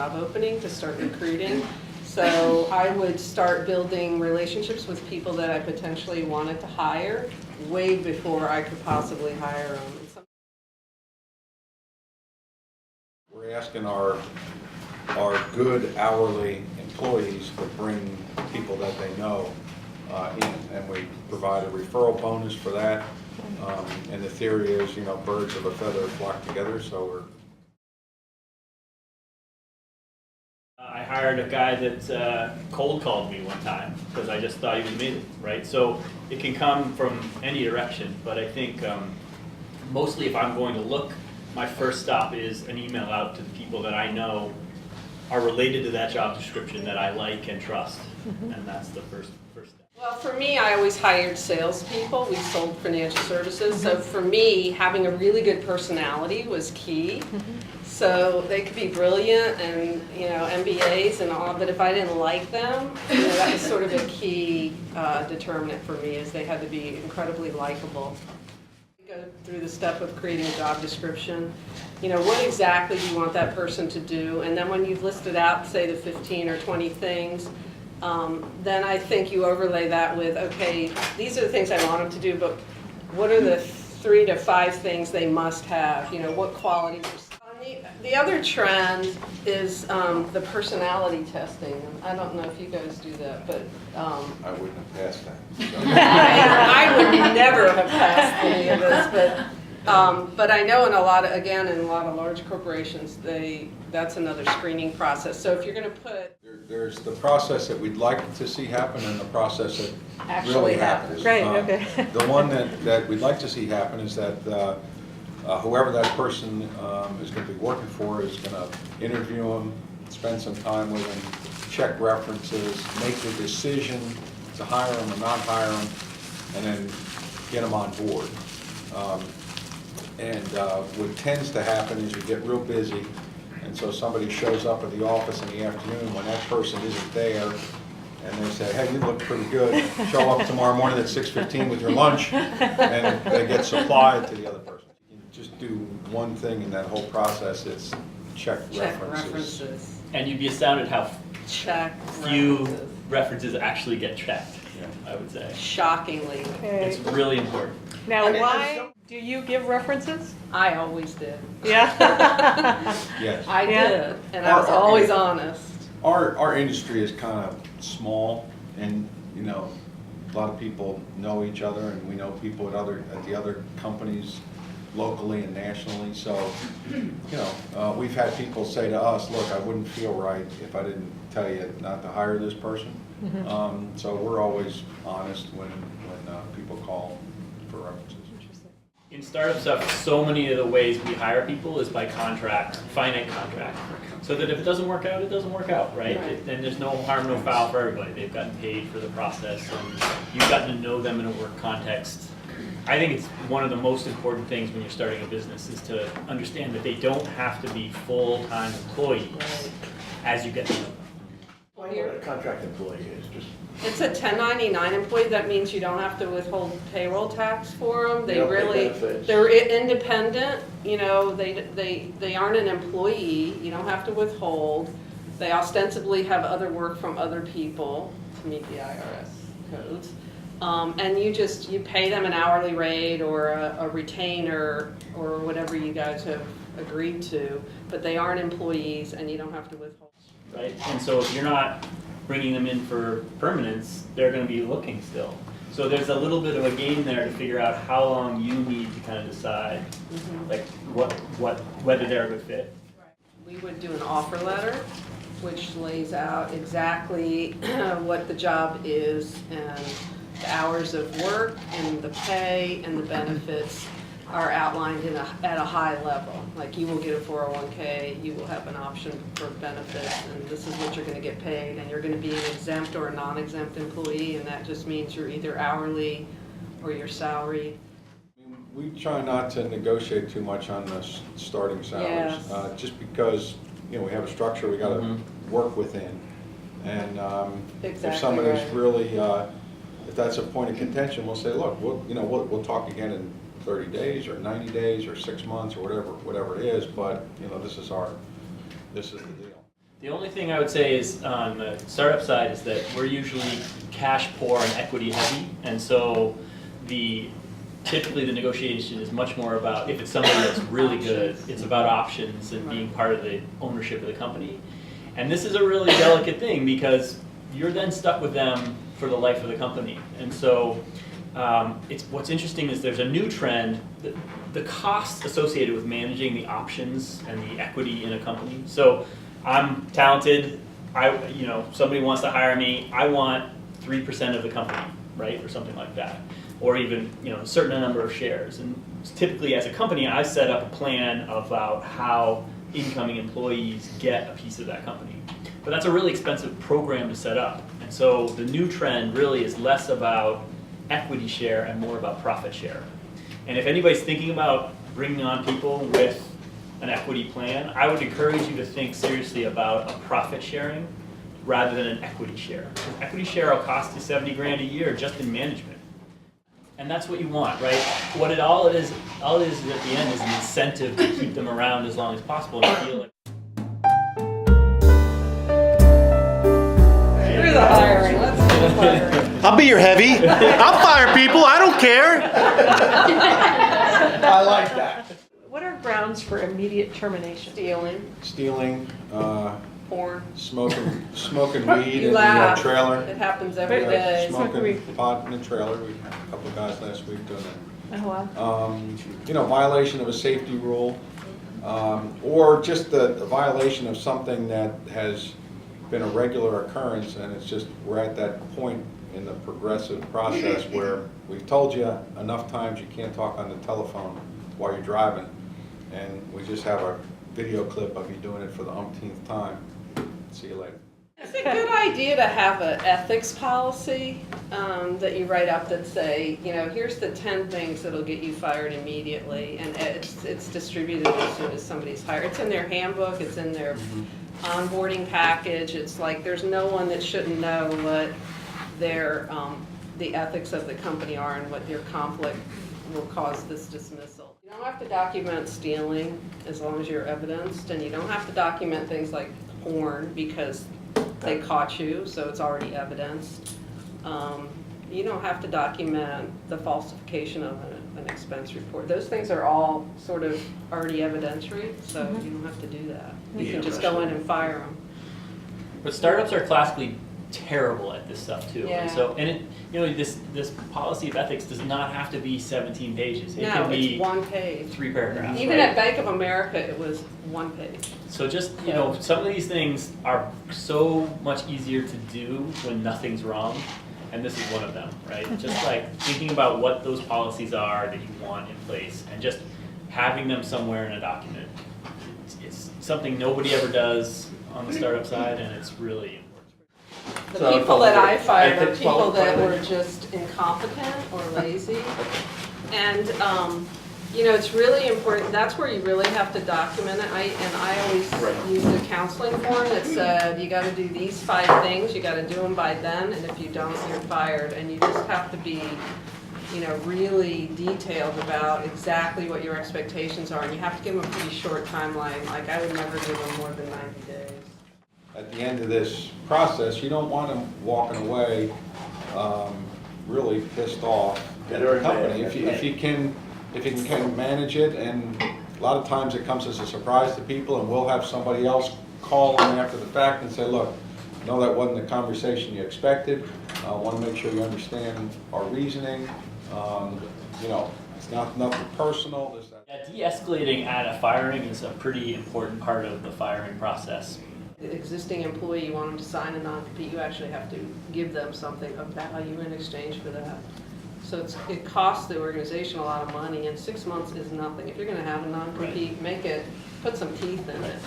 job opening to start recruiting. So I would start building relationships with people that I potentially wanted to hire way before I could possibly hire them. We're asking our good hourly employees to bring people that they know in, and we provide a referral bonus for that. And the theory is, birds of a feather flock together. So we're. I hired a guy that cold called me one time because I just thought he was amazing, right? So it can come from any direction, but I think mostly if I'm going to look, my first stop is an email out to the people that I know are related to that job description that I like and trust, and that's the first step. Well, for me, I always hired salespeople. We sold financial services, so for me, having a really good personality was key. So they could be brilliant and MBAs and all, but if I didn't like them, that was sort of a key determinant for me, is they had to be incredibly likable. Go through the step of creating a job description. What exactly do you want that person to do? And then when you've listed out, say, the 15 or 20 things, then I think you overlay that with, okay, these are the things I want them to do, but what are the 3 to 5 things they must have? What qualities? The other trend is the personality testing. I don't know if you guys do that, but I wouldn't have passed that. So. I would never have passed any of this, but I know in a lot of large corporations, that's another screening process. So if you're going to put There's the process that we'd like to see happen and the process that actually really happens. happens. Great, okay. The one that we'd like to see happen is that whoever that person is going to be working for is going to interview them, spend some time with them, check references, make the decision to hire them or not hire them, and then get them on board. What tends to happen is you get real busy, and so somebody shows up at the office in the afternoon when that person isn't there, and they say, hey, you look pretty good. Show up tomorrow morning at 6:15 with your lunch, and they get supplied to the other person. You just do one thing in that whole process, it's check references. And you'd be astounded how few references actually get checked, I would say. Shockingly. Okay. It's really important. Now, why do you give references? I always did. Yeah. Yes. I did, and I was always honest. Our industry is kind of small, and a lot of people know each other, and we know people at the other companies locally and nationally. So, we've had people say to us, "Look, I wouldn't feel right if I didn't tell you not to hire this person." So we're always honest when people call for references. In startup stuff, so many of the ways we hire people is by contract, finite contract. So that if it doesn't work out, it doesn't work out, right? Then there's no harm, no foul for everybody. They've gotten paid for the process, and you've gotten to know them in a work context. I think it's one of the most important things when you're starting a business is to understand that they don't have to be full-time employees as you get to know them. What a contract employee is, just. It's a 1099 employee. That means you don't have to withhold payroll tax for them. They don't pay benefits. They're independent. They aren't an employee. You don't have to withhold. They ostensibly have other work from other people to meet the IRS codes. And you pay them an hourly rate or a retainer or whatever you guys have agreed to, but they aren't employees and you don't have to withhold. Right? And so if you're not bringing them in for permanence, they're going to be looking still. So there's a little bit of a game there to figure out how long you need to kind of decide, like whether they're a good fit. We would do an offer letter, which lays out exactly what the job is and the hours of work and the pay and the benefits are outlined at a high level. Like, you will get a 401k, you will have an option for benefits, and this is what you're going to get paid, and you're going to be an exempt or a non-exempt employee, and that just means you're either hourly or you're salaried. We try not to negotiate too much on the starting salaries, just because we have a structure we got to work within, and if somebody's really, if that's a point of contention, we'll say, look, we'll talk again in 30 days or 90 days or 6 months or whatever it is, but this is the deal. The only thing I would say is on the startup side is that we're usually cash poor and equity heavy, and so typically the negotiation is much more about, if it's somebody that's really good, it's about options and being part of the ownership of the company. And this is a really delicate thing because you're then stuck with them for the life of the company. And so what's interesting is there's a new trend, the costs associated with managing the options and the equity in a company. So I'm talented, somebody wants to hire me, I want 3% of the company, right, or something like that. Or even a certain number of shares. And typically as a company, I set up a plan about how incoming employees get a piece of that company. But that's a really expensive program to set up. And so the new trend really is less about equity share and more about profit share. And if anybody's thinking about bringing on people with an equity plan, I would encourage you to think seriously about a profit sharing rather than an equity share. Because equity share will cost you 70 grand a year just in management. And that's what you want, right? All it is at the end is an incentive to keep them around as long as possible and feel like. Screw the hiring, let's do the hiring. I'll be your heavy. I'll fire people. I don't care. I like that. What are grounds for immediate termination? Stealing, porn. Smoking weed You in the laugh. trailer. It happens every Yeah, day. Smoking pot in the trailer. We had a couple of guys last week doing that. Oh, wow. Violation of a safety rule, or just the violation of something that has been a regular occurrence, and it's just, we're at that point in the progressive process where we've told you enough times you can't talk on the telephone while you're driving, and we just have a video clip of you doing it for the umpteenth time. See you later. It's a good idea to have an ethics policy that you write up that say, here's the 10 things that'll get you fired immediately, and it's distributed as soon as somebody's hired. It's in their handbook, it's in their onboarding package. It's like there's no one that shouldn't know what the ethics of the company are and what their conflict will cause this dismissal. You don't have to document stealing as long as you're evidenced, and you don't have to document things like porn because they caught you, so it's already evidenced. You don't have to document the falsification of an expense report. Those things are all sort of already evidentiary, so you don't have to do that. You can just go in and fire them. But startups are classically terrible at this stuff too. Yeah. And so, this policy of ethics does not have to be 17 pages. It No, can be it's one page. 3 paragraphs. Even right? at Bank of America, it was one page. So just, some of these things are so much easier to do when nothing's wrong, and this is one of them, right? Just like thinking about what those policies are that you want in place, and just having them somewhere in a document. It's something nobody ever does on the startup side, and it's really important. The people that I fired are ethics people that policy. were just incompetent or lazy. And, it's really important, that's where you really have to document it. I always used a counseling form that said, you gotta do these 5 things, you gotta do them by then, and if you don't, you're fired. And you just have to be, really detailed about exactly what your expectations are. And you have to give them a pretty short timeline, like I would never give them more than 90 days. At the end of this process, you don't want them walking away really pissed off at the company. If you can manage it, and a lot of times it comes as a surprise to people, and we'll have somebody else call in after the fact and say, look, no, that wasn't the conversation you expected. I want to make sure you understand our reasoning. It's nothing personal. This, that. Yeah, de-escalating at a firing is a pretty important part of the firing process. The existing employee, you want them to sign a non-compete, you actually have to give them something of value in exchange for that. So it costs the organization a lot of money, and 6 months is nothing. If you're going to have a non-compete, put some teeth in it.